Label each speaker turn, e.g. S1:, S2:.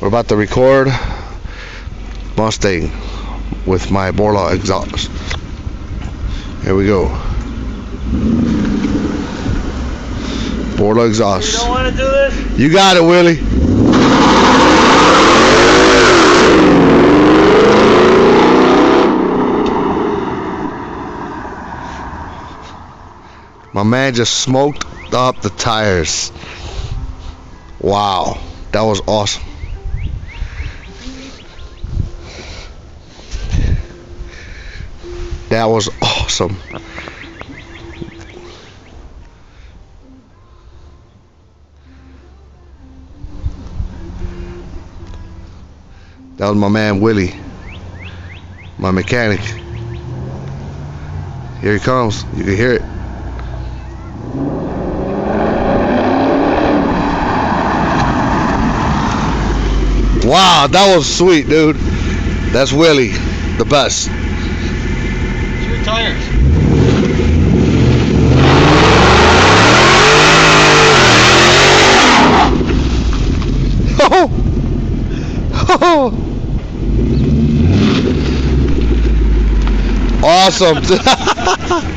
S1: We're about to record Mustang with my Borla exhaust. Here we go. Borla exhaust.
S2: You don't want to do this?
S1: You got it, Willie. My man just smoked up the tires. Wow, that was awesome. That was awesome. That was my man Willie, my mechanic. Here he comes. You can hear it. Wow, that was sweet, dude. That's Willie, the best.
S2: It's your tires.
S1: Oh. Awesome.